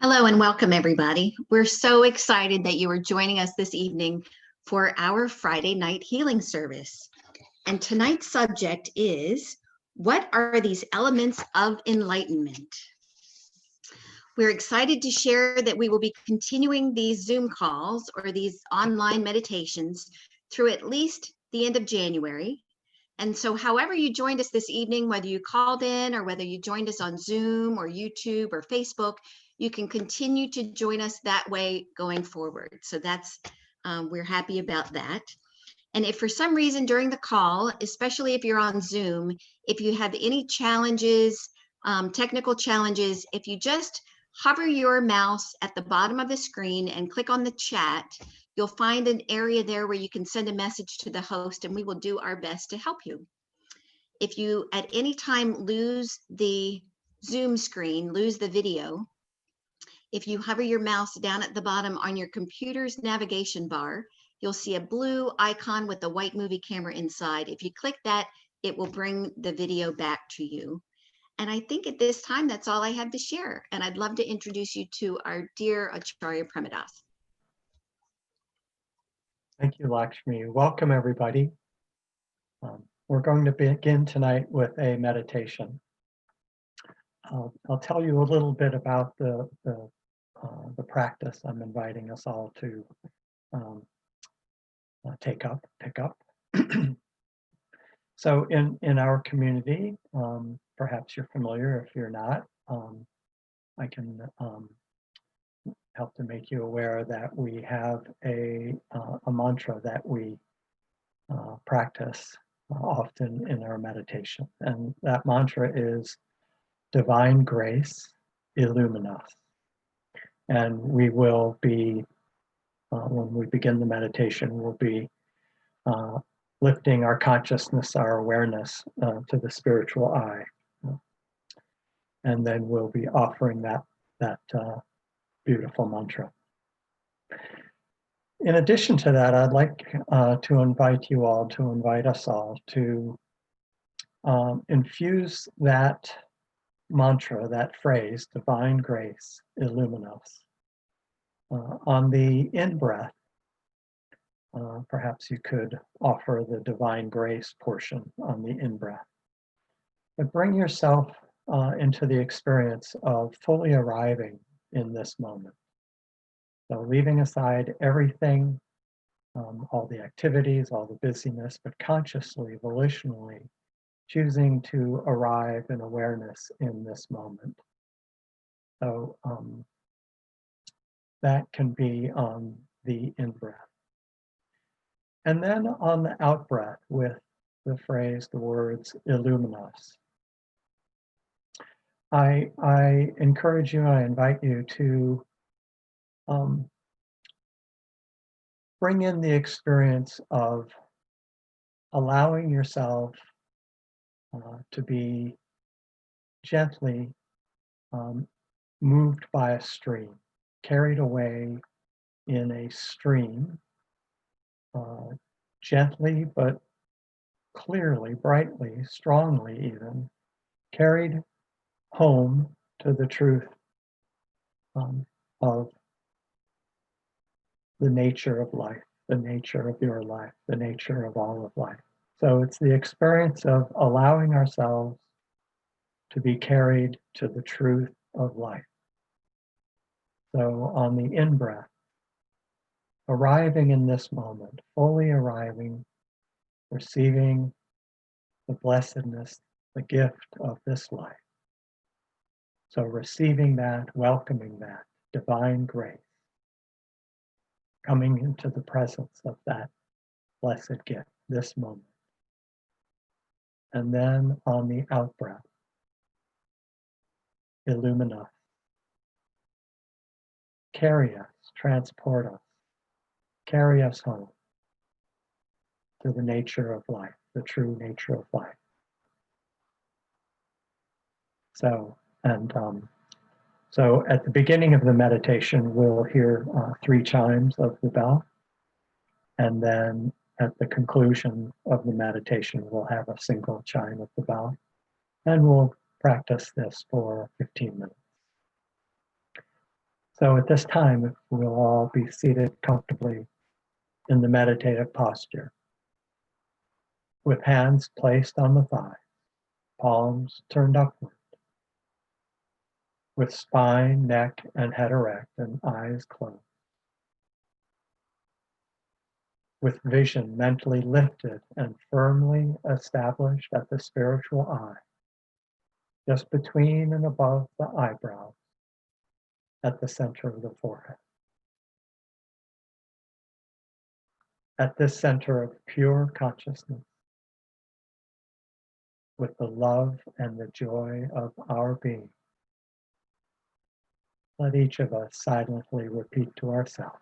Hello and welcome, everybody. We're so excited that you are joining us this evening for our Friday night healing service. And tonight's subject is, what are these elements of enlightenment? We're excited to share that we will be continuing these Zoom calls or these online meditations through at least the end of January. And so however you joined us this evening, whether you called in or whether you joined us on Zoom or YouTube or Facebook, you can continue to join us that way going forward. So that's, we're happy about that. And if for some reason during the call, especially if you're on Zoom, if you have any challenges, technical challenges, if you just hover your mouse at the bottom of the screen and click on the chat, you'll find an area there where you can send a message to the host and we will do our best to help you. If you at any time lose the Zoom screen, lose the video, if you hover your mouse down at the bottom on your computer's navigation bar, you'll see a blue icon with the white movie camera inside. If you click that, it will bring the video back to you. And I think at this time, that's all I have to share. And I'd love to introduce you to our dear Acharya Premadas. Thank you, Lakshmi. Welcome, everybody. We're going to begin tonight with a meditation. I'll tell you a little bit about the practice I'm inviting us all to pick up. So in our community, perhaps you're familiar. If you're not, I can help to make you aware that we have a mantra that we practice often in our meditation. And that mantra is divine grace, illumine us. And we will be, when we begin the meditation, we'll be lifting our consciousness, our awareness to the spiritual eye. And then we'll be offering that beautiful mantra. In addition to that, I'd like to invite us all to infuse that mantra, that phrase, divine grace, illumine us. On the in-breath, perhaps you could offer the divine grace portion on the in-breath. But bring yourself into the experience of fully arriving in this moment. So leaving aside everything, all the activities, all the busyness, but consciously, volitionally, choosing to arrive in awareness in this moment. So that can be on the in-breath. And then on the out-breath with the phrase, the words, illumine us. I encourage you, I invite you to bring in the experience of allowing yourself to be gently moved by a stream, carried away in a stream, gently but clearly, brightly, strongly even, carried home to the truth of the nature of life, the nature of your life, the nature of all of life. So it's the experience of allowing ourselves to be carried to the truth of life. So on the in-breath, arriving in this moment, fully arriving, receiving the blessedness, the gift of this life. So receiving that, welcoming that divine grace, coming into the presence of that blessed gift, this moment. And then on the out-breath, illumine us, carry us, transport us, carry us home to the nature of life, the true nature of life. So at the beginning of the meditation, we'll hear 3 chimes of the bell. And then At the conclusion of the meditation, we'll have a single chime of the bell, and we'll practice this for 15 minutes. So at this time, we'll all be seated comfortably in the meditative posture, with hands placed on the thigh, palms turned upward, with spine, neck, and head erect, and eyes closed. With vision mentally lifted and firmly established at the spiritual eye, just between and above the eyebrows, at the center of the forehead. At this center of pure consciousness, with the love and the joy of our being, let each of us silently repeat to ourselves,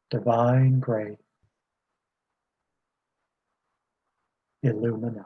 divine grace, illumina.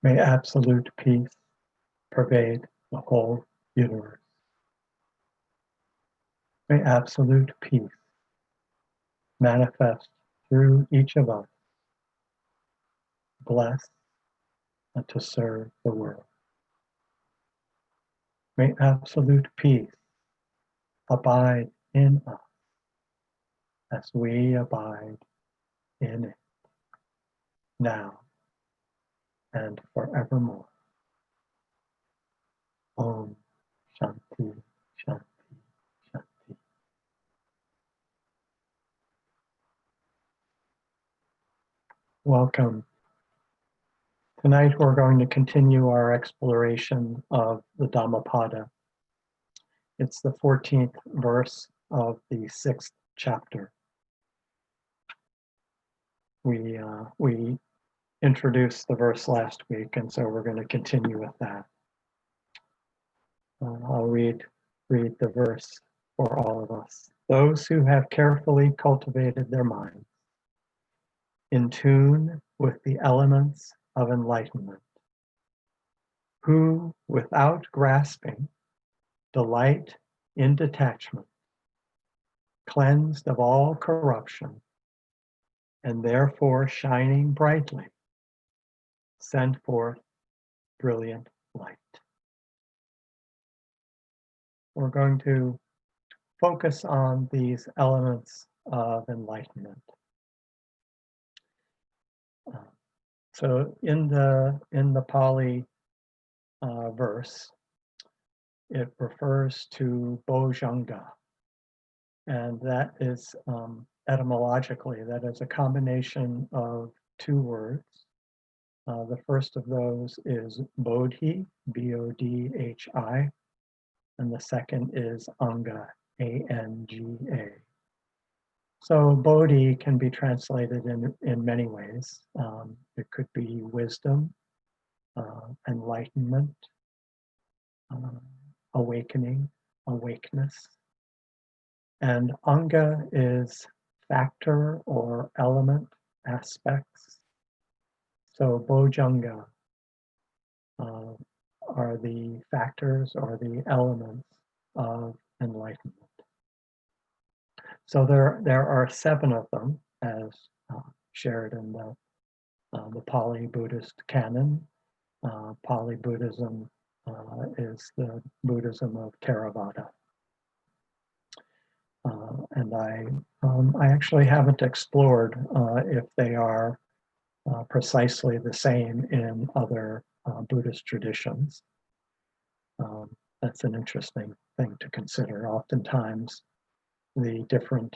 May absolute peace pervade the whole universe. May absolute peace manifest through each of us, bless and to serve the world. May absolute peace abide in us as we abide in it now and forevermore. Om Shanti, Shanti, Shanti. Welcome. Tonight we're going to continue our exploration of the Dhammapada. It's the 14th verse of the 6th chapter. We introduced the verse last week, and so we're going to continue with that. I'll read the verse for all of us. Those who have carefully cultivated their minds in tune with the elements of enlightenment, who, without grasping, delight in detachment, cleansed of all corruption, and therefore shining brightly, send forth brilliant light. We're going to focus on these elements of enlightenment. So in the Pali verse, it refers to bojjhanga, and that is etymologically, that is a combination of two words. The first of those is bodhi, B-O-D-H-I, and the second is anga, A-N-G-A. So bodhi can be translated in many ways. It could be wisdom, enlightenment, awakening, awakeness. And anga is factor or element, aspects. So bojjhanga are the factors or the elements of enlightenment. So there are 7 of them, as shared in the Pali Buddhist canon. Pali Buddhism is the Buddhism of Theravada. And I actually haven't explored if they are precisely the same in other Buddhist traditions. That's an interesting thing to consider. Oftentimes, the different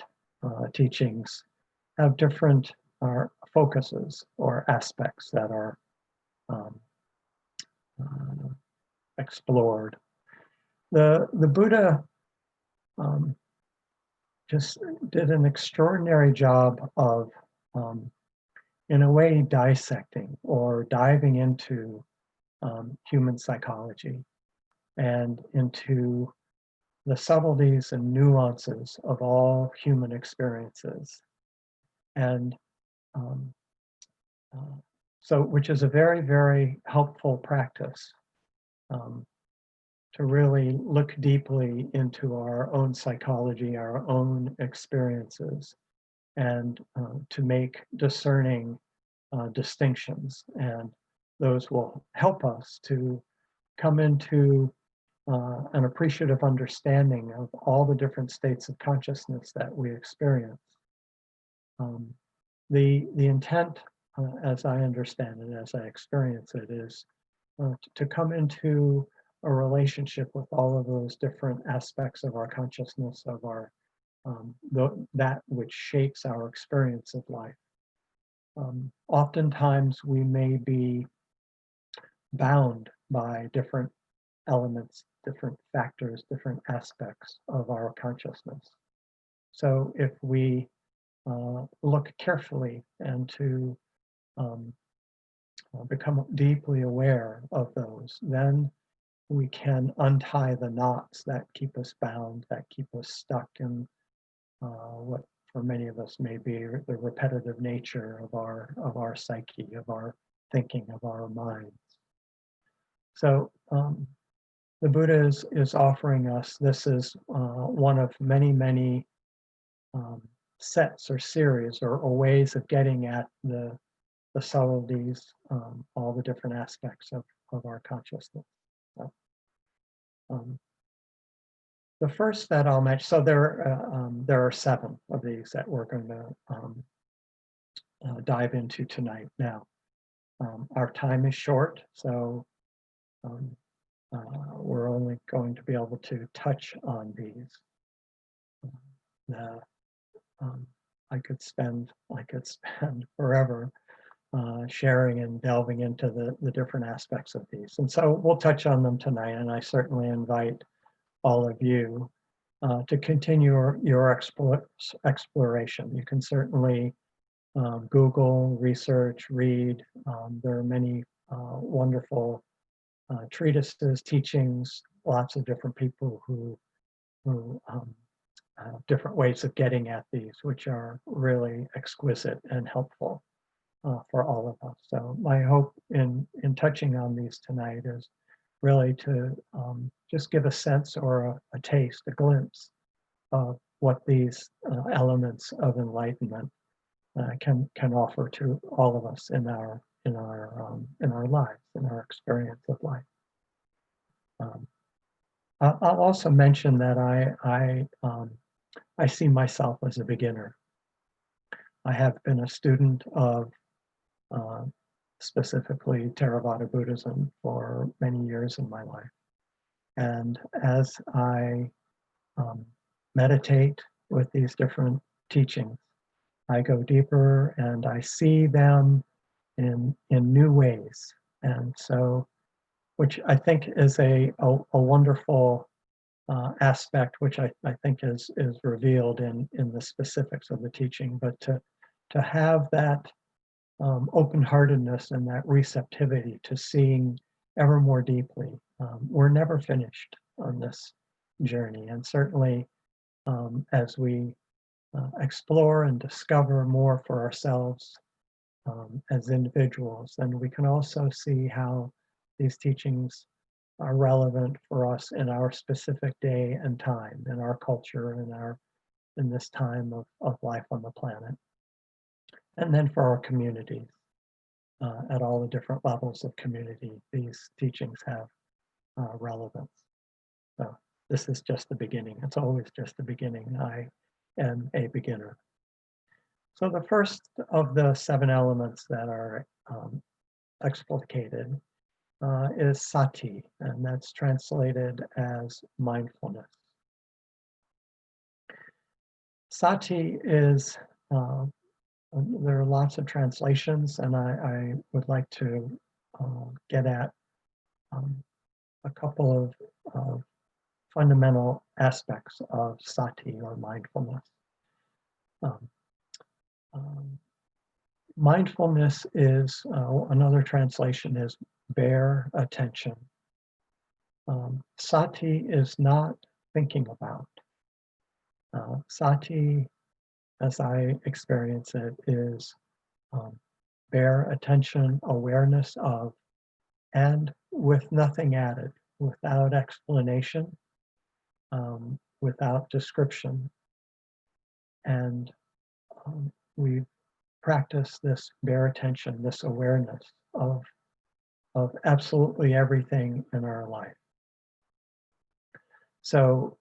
teachings have different focuses or aspects that are explored. The Buddha just did an extraordinary job of, in a way, dissecting or diving into human psychology and into the subtleties and nuances of all human experiences. And so, which is a very, very helpful practice to really look deeply into our own psychology, our own experiences, and to make discerning distinctions. And those will help us to come into an appreciative understanding of all the different states of consciousness that we experience. The intent, as I understand it, as I experience it, is to come into a relationship with all of those different aspects of our consciousness, of our that which shapes our experience of life. Oftentimes we may be bound by different elements, different factors, different aspects of our consciousness. So if we look carefully and to become deeply aware of those, then we can untie the knots that keep us bound, that keep us stuck in what for many of us may be the repetitive nature of our psyche, of our thinking, of our minds. So the Buddha is offering us, this is one of many, many sets or series or ways of getting at the subtleties, all the different aspects of our consciousness. So, the first that I'll mention, so there are 7 of these that we're going to dive into tonight. Now, our time is short, so we're only going to be able to touch on these. I could spend forever sharing and delving into the different aspects of these, and so we'll touch on them tonight. And I certainly invite all of you to continue your exploration. You can certainly Google, research, read. There are many wonderful treatises, teachings, lots of different people who have different ways of getting at these, which are really exquisite and helpful for all of us. So my hope in touching on these tonight is really to just give a sense or a taste, a glimpse of what these elements of enlightenment can offer to all of us in our lives, in our experience of life. I'll also mention that I see myself as a beginner. I have been a student of specifically Theravada Buddhism for many years in my life. And as I meditate with these different teachings, I go deeper and I see them in new ways. And so, which I think is a wonderful aspect, which I think is revealed in the specifics of the teaching, but to have that open-heartedness and that receptivity to seeing ever more deeply. We're never finished on this journey, and certainly as we explore and discover more for ourselves as individuals, then we can also see how these teachings are relevant for us in our specific day and time, in our culture, in this time of life on the planet. And then for our communities, at all the different levels of community, these teachings have relevance. So this is just the beginning. It's always just the beginning. I am a beginner. So the first of the 7 elements that are explicated is sati, and that's translated as mindfulness. Sati is there are lots of translations, and I would like to get at a couple of fundamental aspects of sati or mindfulness. Mindfulness is, another translation is bare attention. Sati is not thinking about. Sati, as I experience it, is bare attention, awareness of, and with nothing added, without explanation, without description. And we practice this bare attention, this awareness of absolutely everything in our life. So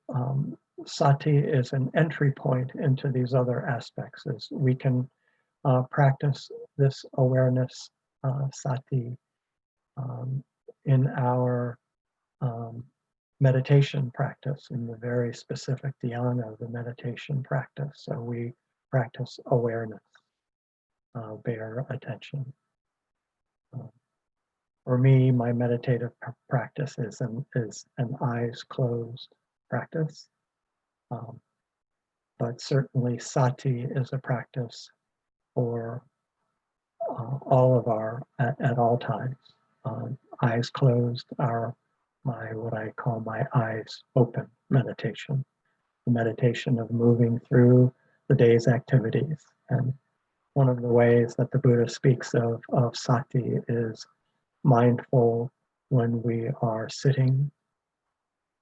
sati is an entry point into these other aspects, as we can practice this awareness, sati, in our meditation practice, in the very specific dhyana of the meditation practice. So we practice awareness, bare attention. For me, my meditative practice is an eyes closed practice. But certainly sati is a practice for all of our, at all times. Eyes closed are what I call my eyes open meditation, the meditation of moving through the day's activities. And one of the ways that the Buddha speaks of sati is mindful when we are sitting,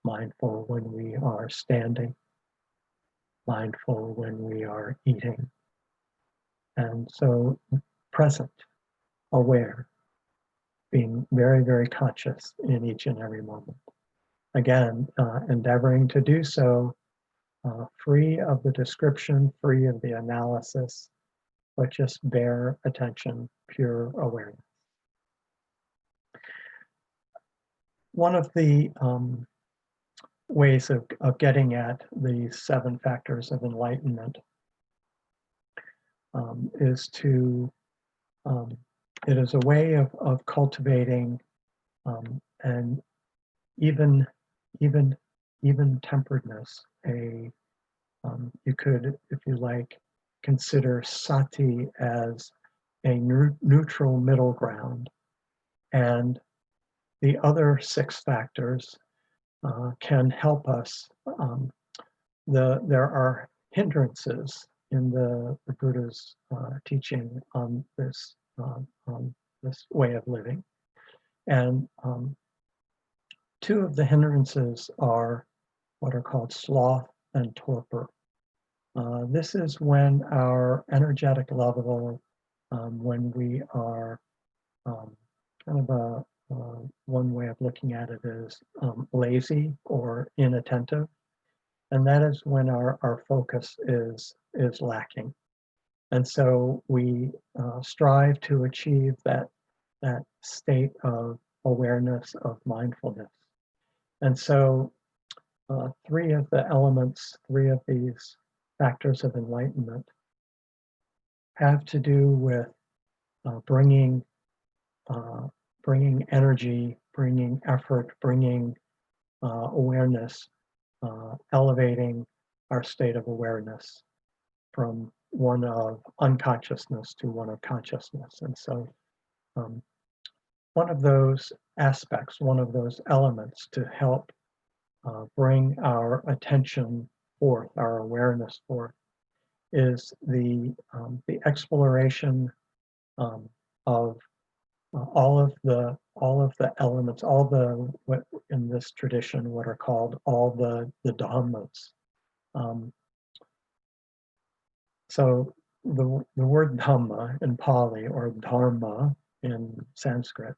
mindful when we are standing, mindful when we are eating. And so present, aware, being very, very conscious in each and every moment. Again, endeavoring to do so free of the description, free of the analysis, but just bare attention, pure awareness. One of the ways of getting at the 7 factors of enlightenment is to, it is a way of cultivating an even temperedness. You could, if you like, consider sati as a neutral middle ground, and the other 6 factors can help us. There are hindrances in the Buddha's teaching on this way of living, and 2 of the hindrances are what are called sloth and torpor. This is when our energetic level, when we are kind of one way of looking at it is lazy or inattentive, and that is when our focus is lacking. And so we strive to achieve that state of awareness, of mindfulness. And so 3 of the elements, 3 of these factors of enlightenment have to do with bringing energy, bringing effort, bringing awareness, elevating our state of awareness from one of unconsciousness to one of consciousness. And so one of those aspects, one of those elements to help bring our attention forth, our awareness forth, is the exploration of all of the elements, all the, what in this tradition, what are called all the dhammas. So the word dhamma in Pali, or dharma in Sanskrit,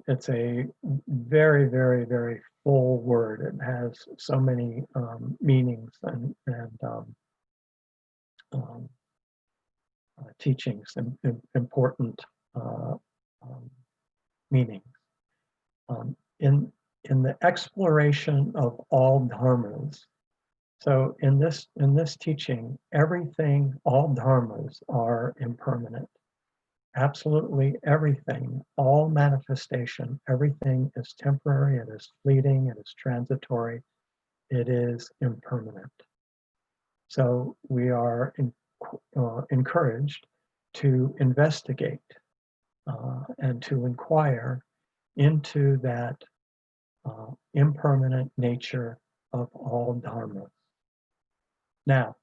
it's a very, very, very full word. It has so many meanings and teachings and important meanings. In the exploration of all dharmas, so in this teaching, everything, all dharmas are impermanent. Absolutely everything, all manifestation, everything is temporary, it is fleeting, it is transitory, it is impermanent. So we are encouraged to investigate and to inquire into that impermanent nature of all dharmas. Now,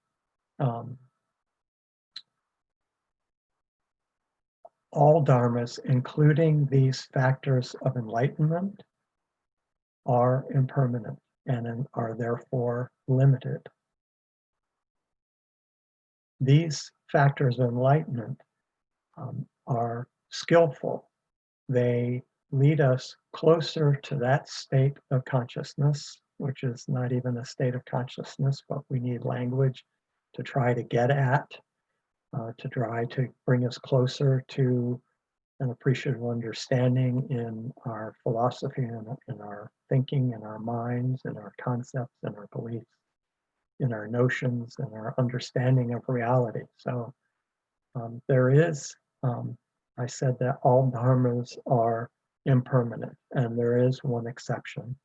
all dharmas, including these factors of enlightenment, are impermanent and are therefore limited. These factors of enlightenment are skillful. They lead us closer to that state of consciousness, which is not even a state of consciousness, but we need language to try to get at, to try to bring us closer to an appreciative understanding in our philosophy and in our thinking, in our minds, in our concepts, in our beliefs, in our notions, and our understanding of reality. So there is, I said that all dharmas are impermanent, and there is one exception,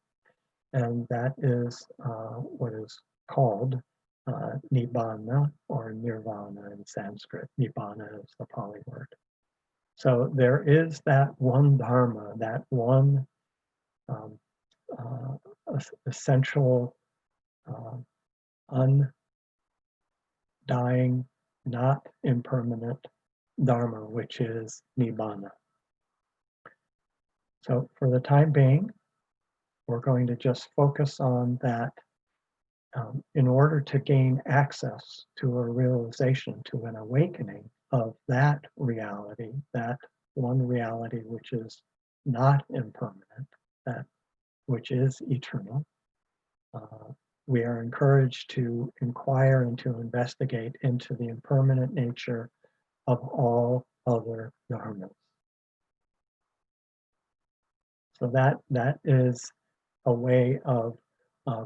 and that is what is called nibbana, or nirvana in Sanskrit. Nibbana is the Pali word. So there is that one dharma, that one essential, undying, not impermanent dharma, which is nibbana. So for the time being, we're going to just focus on that. In order to gain access to a realization, to an awakening of that reality, that one reality which is not impermanent, that which is eternal, we are encouraged to inquire and to investigate into the impermanent nature of all other dharmas. So that is a way of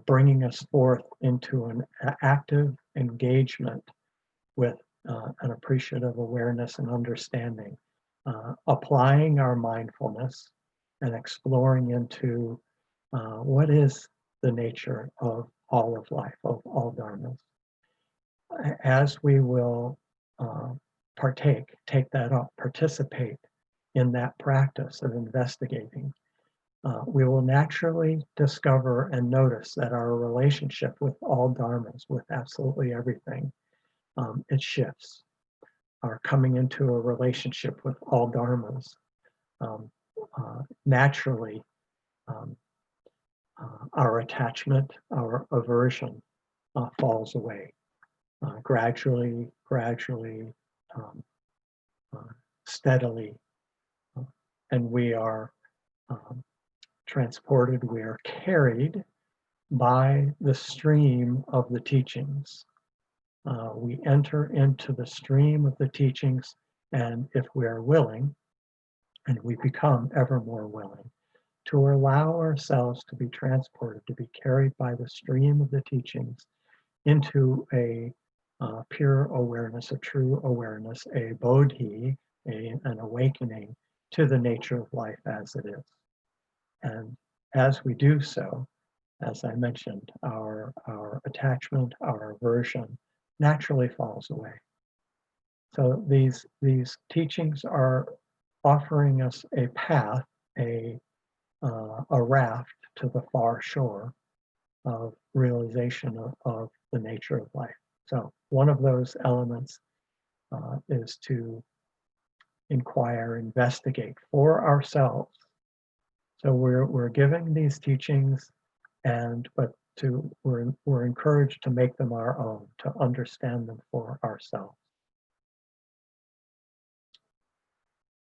bringing us forth into an active engagement with an appreciative awareness and understanding, applying our mindfulness and exploring into what is the nature of all of life, of all dharmas. As we will take that up, participate in that practice of investigating, we will naturally discover and notice that our relationship with all dharmas, with absolutely everything, it shifts. Our coming into a relationship with all dharmas naturally, our attachment, our aversion falls away gradually, um, steadily, and we are transported, we are carried by the stream of the teachings. We enter into the stream of the teachings, and if we are willing, and we become ever more willing, to allow ourselves to be transported, to be carried by the stream of the teachings into a pure awareness, a true awareness, a bodhi, an awakening to the nature of life as it is. And as we do so, as I mentioned, our attachment, our aversion naturally falls away. So these teachings are offering us a path, a raft to the far shore of realization of the nature of life. So one of those elements is to inquire, investigate for ourselves. So we're giving these teachings, but we're encouraged to make them our own, to understand them for ourselves.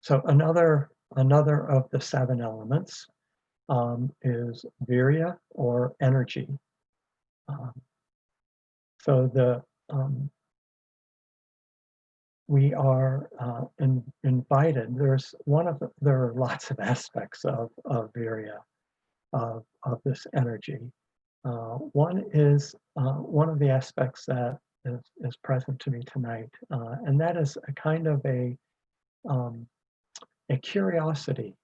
So another of the 7 elements is virya, or energy. So we are invited. There are lots of aspects of virya, of this energy. One is one of the aspects that is present to me tonight, and that is a kind of a curiosity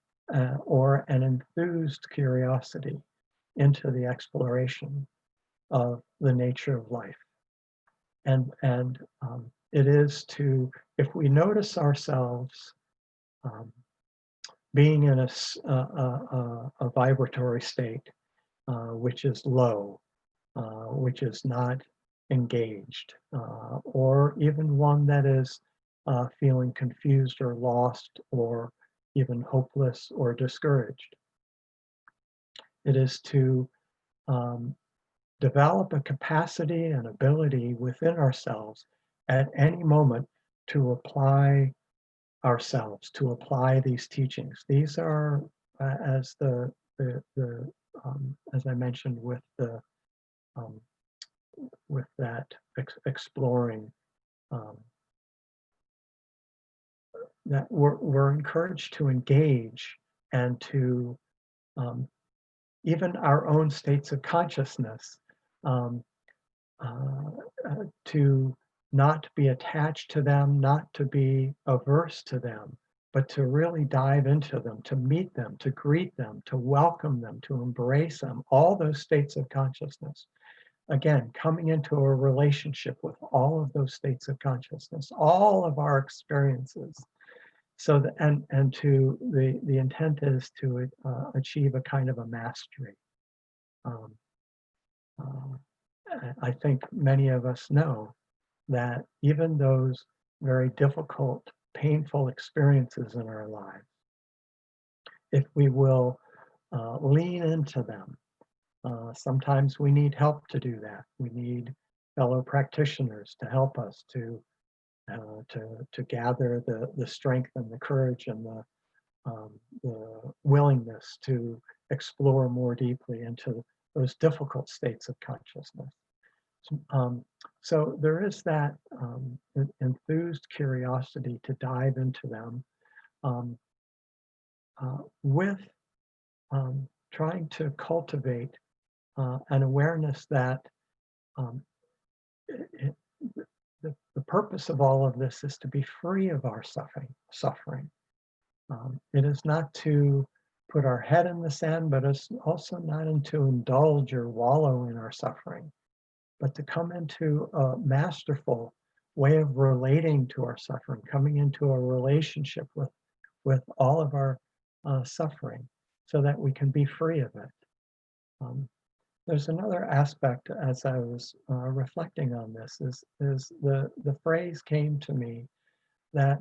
or an enthused curiosity into the exploration of the nature of life. And it is to, if we notice ourselves being in a vibratory state, which is low, which is not engaged, or even one that is feeling confused or lost or even hopeless or discouraged. It is to develop a capacity and ability within ourselves at any moment to apply ourselves, to apply these teachings. These are, as as I mentioned, with that exploring, that we're encouraged to engage and to even our own states of consciousness, to not be attached to them, not to be averse to them, but to really dive into them, to meet them, to greet them, to welcome them, to embrace them, all those states of consciousness. Again, coming into a relationship with all of those states of consciousness, all of our experiences. So, the intent is to achieve a kind of a mastery. I think many of us know that even those very difficult, painful experiences in our lives, if we will lean into them. Sometimes we need help to do that. We need fellow practitioners to help us to gather the strength and the courage and the willingness to explore more deeply into those difficult states of consciousness. So there is that enthused curiosity to dive into them um, with trying to cultivate an awareness that um, it, the purpose of all of this is to be free of our suffering. It is not to put our head in the sand, but it's also not to indulge or wallow in our suffering, but to come into a masterful way of relating to our suffering, coming into a relationship with all of our suffering so that we can be free of it. There's another aspect as I was reflecting on this is the phrase came to me that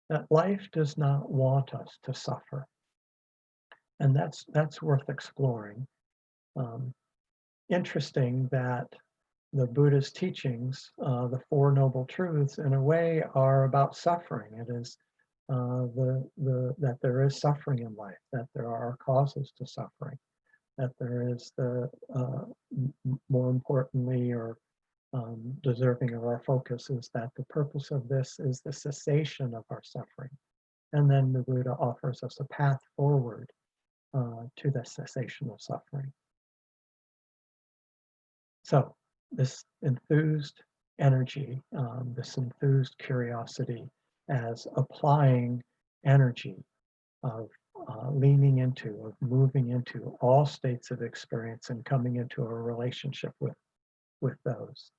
that life does not want us to suffer, and that's worth exploring. Um, Interesting that the Buddha's teachings, the Four Noble Truths, in a way, are about suffering. It is that there is suffering in life, that there are causes to suffering, that there is more importantly, or deserving of our focus, is that the purpose of this is the cessation of our suffering. And then the Buddha offers us a path forward to the cessation of suffering. So this enthused energy, this enthused curiosity as applying energy of leaning into, of moving into all states of experience and coming into a relationship with those,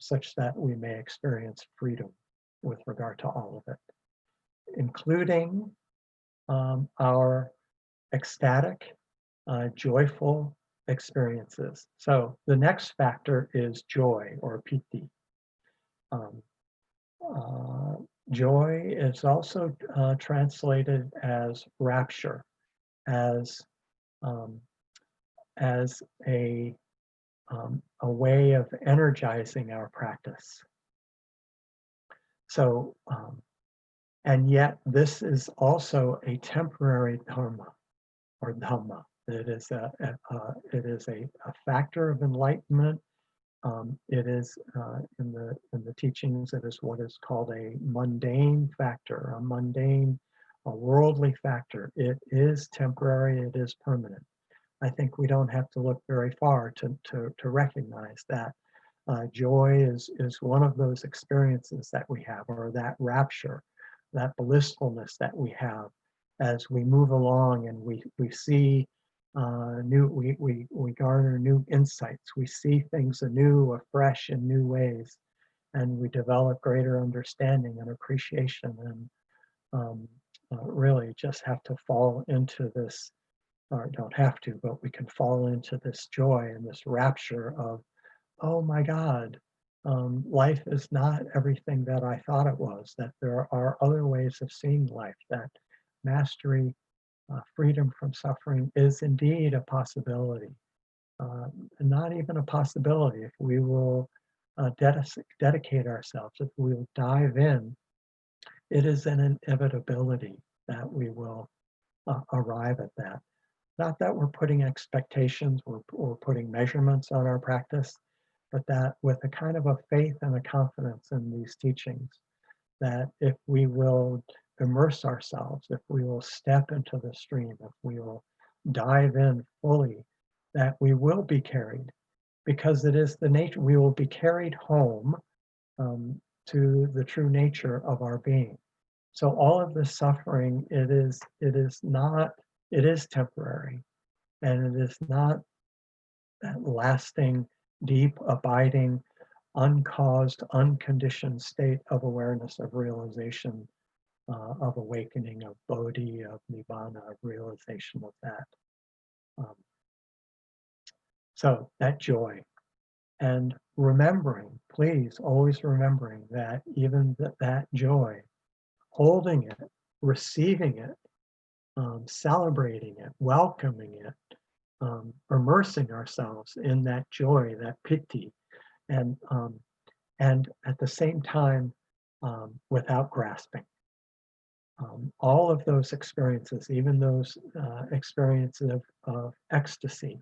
such that we may experience freedom with regard to all of it, including our ecstatic, joyful experiences. So the next factor is joy, or piti. Um, uh, Joy is also translated as rapture, as um, as a way of energizing our practice. So, and yet this is also a temporary dharma, or dhamma. It is a factor of enlightenment. It is in the teachings. It is what is called a mundane factor, a worldly factor. It is temporary. It is permanent. I think we don't have to look very far to recognize that joy is one of those experiences that we have, or that rapture, that blissfulness that we have as we move along and we see we garner new insights. We see things anew, afresh, in new ways, and we develop greater understanding and appreciation, and really just have to fall into this, or don't have to, but we can fall into this joy and this rapture of, oh my God, life is not everything that I thought it was, that there are other ways of seeing life, that mastery, freedom from suffering is indeed a possibility. Not even a possibility if we will dedicate ourselves, if we will dive in, it is an inevitability that we will arrive at that. Not that we're putting expectations or putting measurements on our practice, but that with a kind of a faith and a confidence in these teachings, that if we will immerse ourselves, if we will step into the stream, if we will dive in fully, that we will be carried, because it is the nature, we will be carried home to the true nature of our being. So all of this suffering, it is temporary, and it is not that lasting, deep, abiding, uncaused, unconditioned state of awareness, of realization, of awakening, of bodhi, of nibbana, of realization of that. Um, so that joy, and remembering, please, always remembering that even that joy, holding it, receiving it, celebrating it, welcoming it, immersing ourselves in that joy, that piti, and at the same time, without grasping. All of those experiences, even those experiences of ecstasy,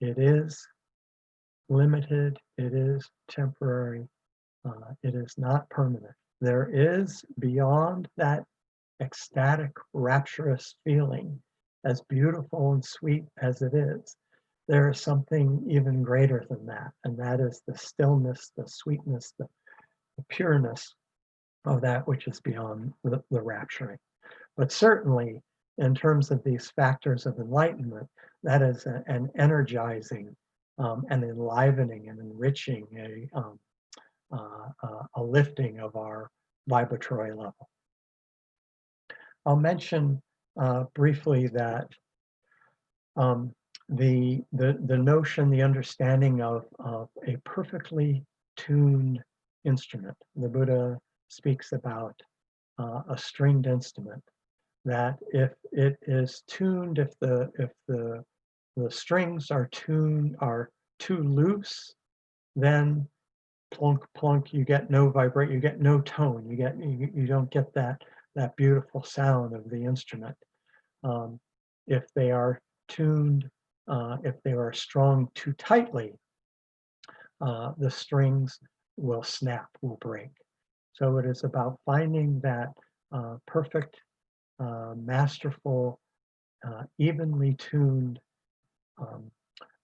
it is limited, it is temporary, it is not permanent. There is beyond that ecstatic, rapturous feeling, as beautiful and sweet as it is, there is something even greater than that, and that is the stillness, the sweetness, the pureness of that which is beyond the rapturing. But certainly, in terms of these factors of enlightenment, that is an energizing, and enlivening and enriching, a lifting of our vibratory level. I'll mention briefly that the notion, the understanding of a perfectly tuned instrument. The Buddha speaks about a stringed instrument, that if it is tuned, if the strings are too loose, then plunk plunk, you get no vibrate, you get no tone, you don't get that beautiful sound of the instrument. If they are tuned, if they are strung too tightly, the strings will snap, will break. So it is about finding that perfect, masterful, evenly tuned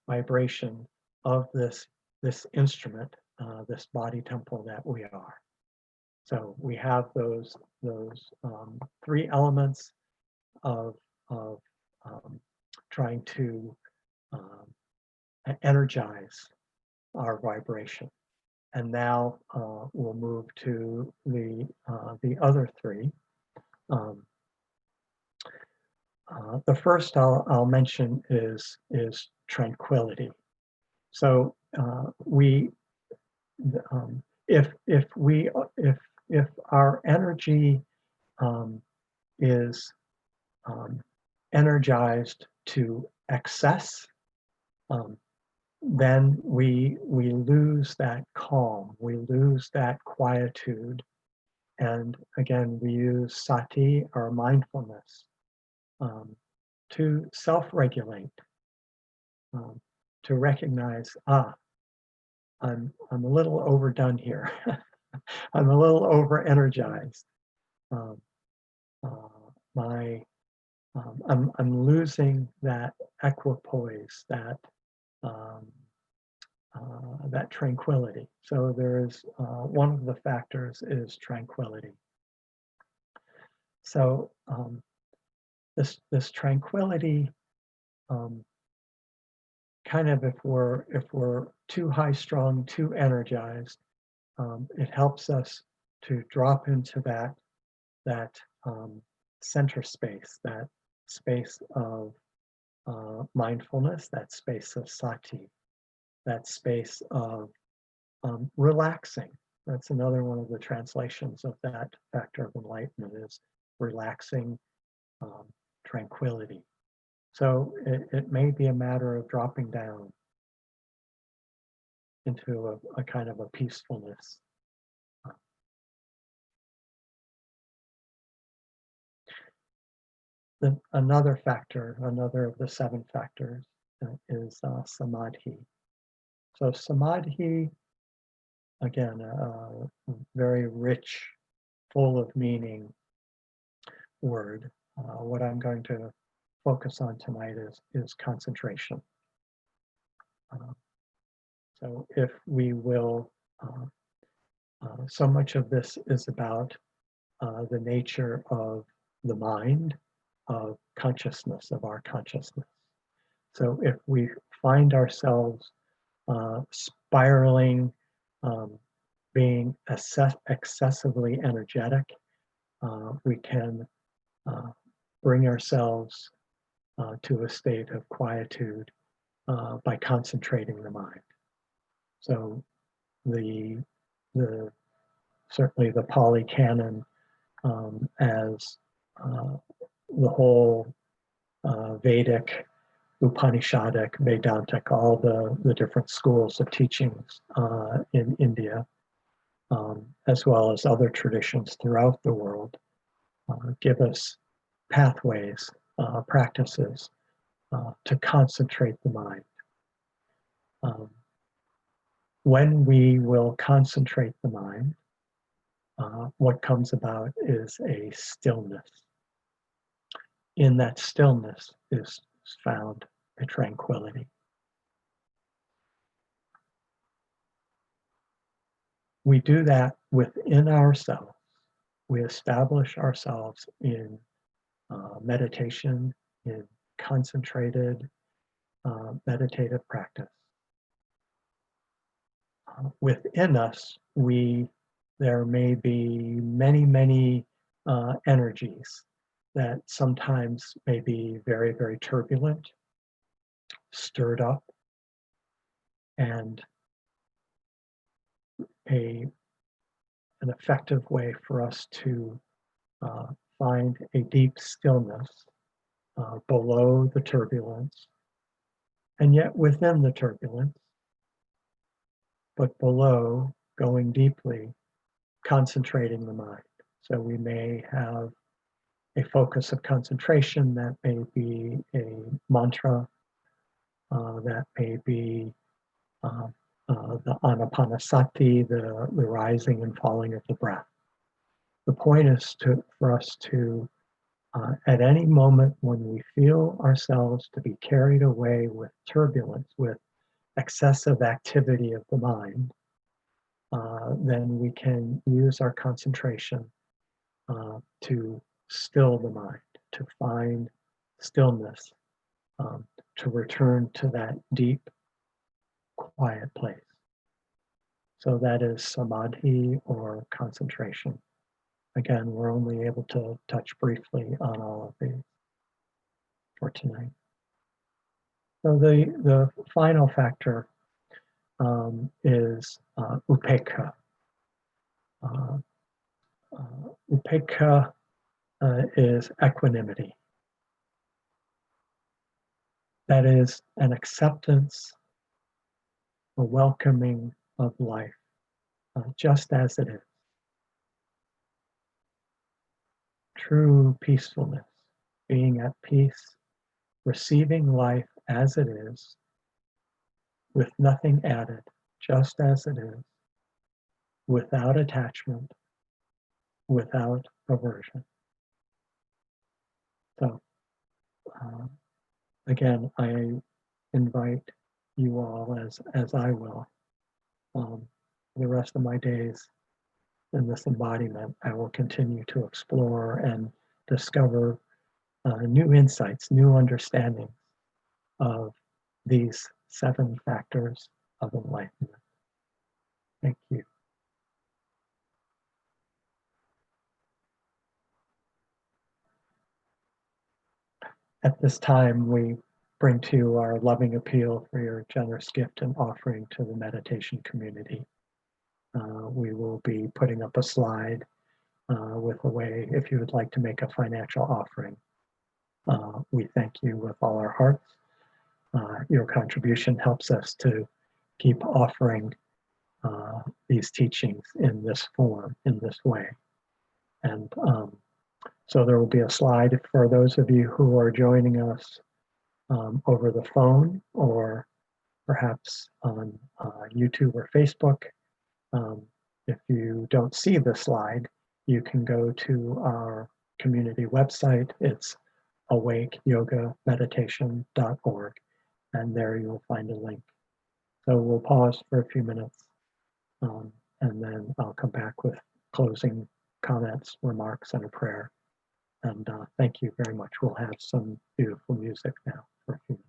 vibration of this instrument, this body temple that we are. So we have those three elements of trying to energize our vibration. And now we'll move to the other three. The first I'll mention is tranquility. So if our energy is energized to excess, then we lose that calm, we lose that quietude, and again we use sati, our mindfulness, to self-regulate, to recognize, I'm a little overdone here. I'm a little over-energized. I'm losing that equipoise, that that tranquility. So there is one of the factors is tranquility. So this tranquility, kind of if we're too high strung, too energized, it helps us to drop into that center space, that space of mindfulness, that space of sati, that space of relaxing. That's another one of the translations of that factor of enlightenment, is relaxing, tranquility. So it may be a matter of dropping down into a kind of a peacefulness. Then another factor, another of the 7 factors, is samadhi. So samadhi, again, a very rich, full of meaning word. What I'm going to focus on tonight is concentration. So if we will, so much of this is about the nature of the mind, of consciousness, of our consciousness. So if we find ourselves spiraling, being excessively energetic, we can bring ourselves to a state of quietude by concentrating the mind. So certainly the Pali Canon, as the whole Vedic, Upanishadic, Vedantic, all the different schools of teachings in India, as well as other traditions throughout the world, give us pathways, practices to concentrate the mind. When we will concentrate the mind, what comes about is a stillness. In that stillness is found a tranquility. We do that within ourselves. We establish ourselves in meditation, in concentrated meditative practice. Within us, there may be many energies that sometimes may be very, very turbulent, stirred up, and an effective way for us to find a deep stillness below the turbulence, and yet within the turbulence, but below, going deeply, concentrating the mind. So we may have a focus of concentration that may be a mantra, that may be the anapanasati, the rising and falling of the breath. The point is for us to, at any moment when we feel ourselves to be carried away with turbulence, with excessive activity of the mind, then we can use our concentration to still the mind, to find stillness, to return to that deep, quiet place. So that is samadhi or concentration. Again, we're only able to touch briefly on all of these for tonight. So the final factor is upekkha. Upekkha is equanimity. That is an acceptance, a welcoming of life, just as it is. True peacefulness, being at peace, receiving life as it is, with nothing added, just as it is, without attachment, without aversion. So, again, I invite you all, as I will, the rest of my days in this embodiment, I will continue to explore and discover new insights, new understandings of these 7 factors of enlightenment. Thank you. At this time, we bring to you our loving appeal for your generous gift and offering to the meditation community. We will be putting up a slide with a way, if you would like to make a financial offering. We thank you with all our hearts. Your contribution helps us to keep offering these teachings in this form, in this way. And so there will be a slide for those of you who are joining us over the phone or perhaps on YouTube or Facebook. If you don't see the slide, you can go to our community website. It's awakeyogameditation.org, and there you'll find a link. So we'll pause for a few minutes, and then I'll come back with closing comments, remarks, and a prayer. And thank you very much. We'll have some beautiful music now for a few minutes.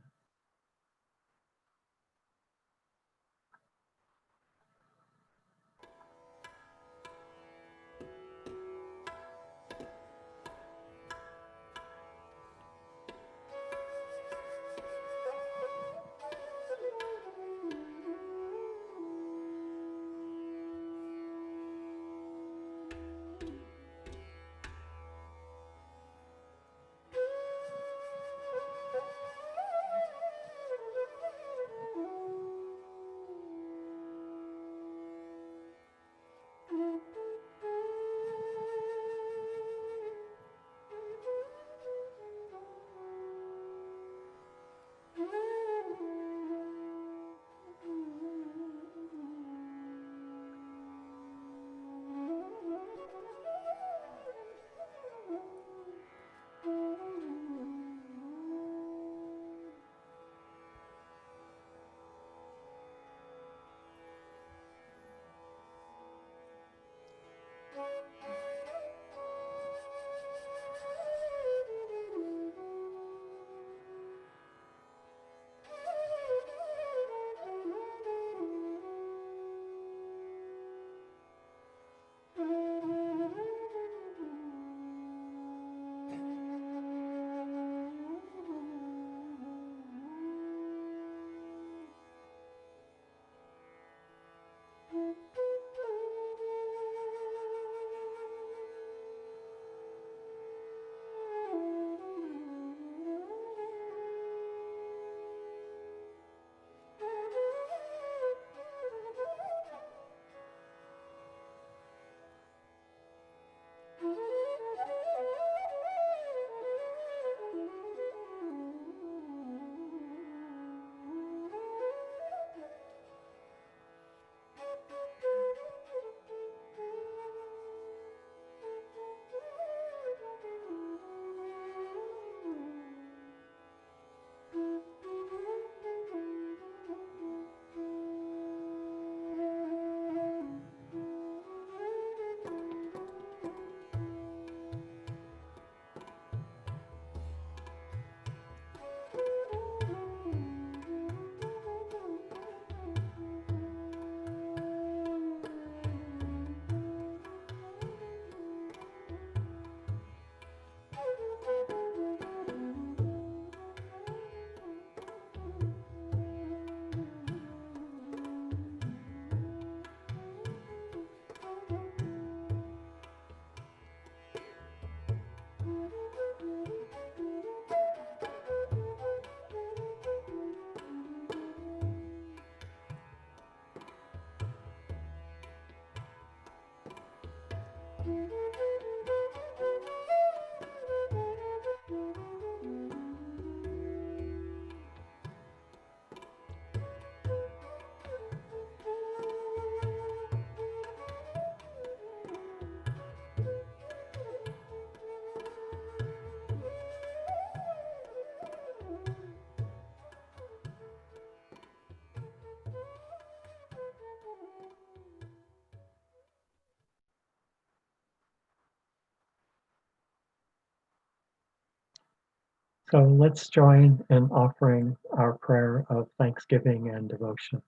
So let's join in offering our prayer of thanksgiving and devotion.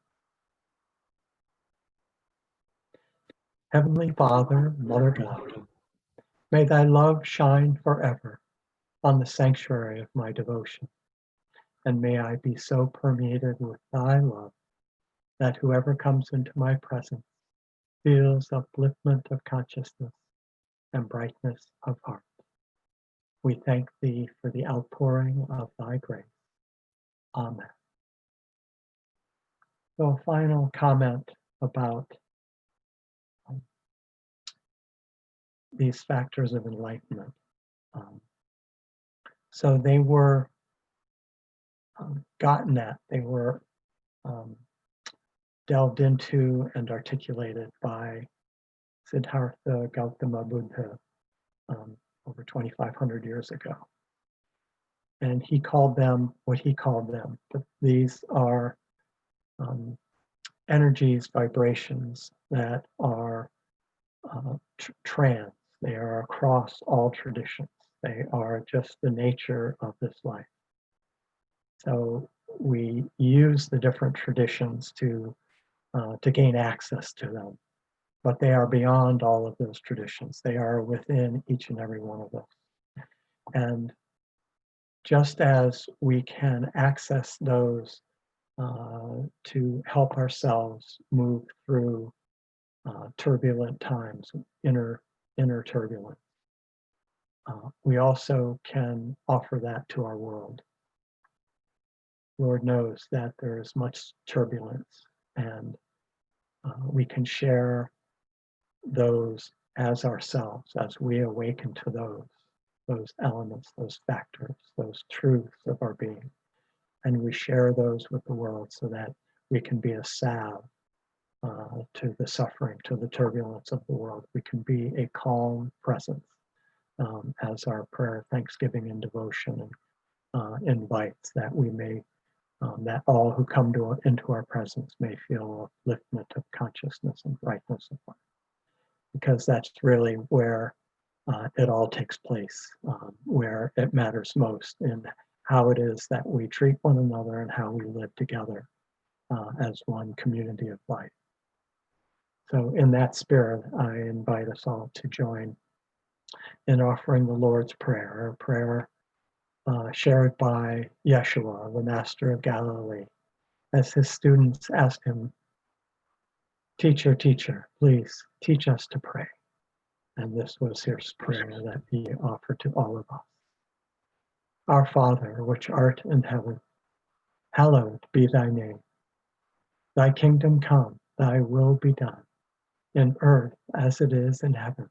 Heavenly Father, Mother God, may thy love shine forever on the sanctuary of my devotion, and may I be so permeated with thy love that whoever comes into my presence feels upliftment of consciousness and brightness of heart. We thank thee for the outpouring of thy grace. Amen. So a final comment about these factors of enlightenment. So they were gotten at, they were delved into and articulated by Siddhartha Gautama Buddha over 2,500 years ago. And he called them what he called them. But these are energies, vibrations that are trans. They are across all traditions. They are just the nature of this life. So we use the different traditions to gain access to them, but they are beyond all of those traditions. They are within each and every one of us. And just as we can access those to help ourselves move through turbulent times, inner turbulence, we also can offer that to our world. Lord knows that there is much turbulence, and we can share those as ourselves as we awaken to those elements, those factors, those truths of our being. And we share those with the world so that we can be a salve to the suffering, to the turbulence of the world. We can be a calm presence as our prayer, thanksgiving, and devotion invites, that we may, that all who come into our presence may feel upliftment of consciousness and brightness of life. Because that's really where it all takes place, where it matters most in how it is that we treat one another and how we live together as one community of life. So in that spirit, I invite us all to join in offering the Lord's Prayer, a prayer shared by Yeshua, the Master of Galilee, as his students asked him, "Teacher, teacher, please teach us to pray." And this was his prayer that he offered to all of us. Our Father, which art in heaven, hallowed be thy name. Thy kingdom come, thy will be done, in earth as it is in heaven.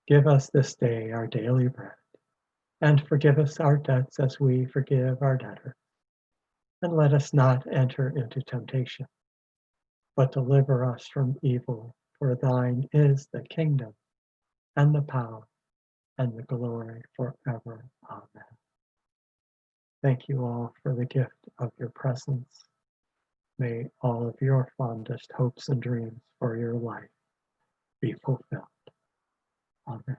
Give us this day our daily bread, and forgive us our debts as we forgive our debtors. And let us not enter into temptation, but deliver us from evil. For thine is the kingdom, and the power, and the glory forever. Amen. Thank you all for the gift of your presence. May all of your fondest hopes and dreams for your life be fulfilled. Amen.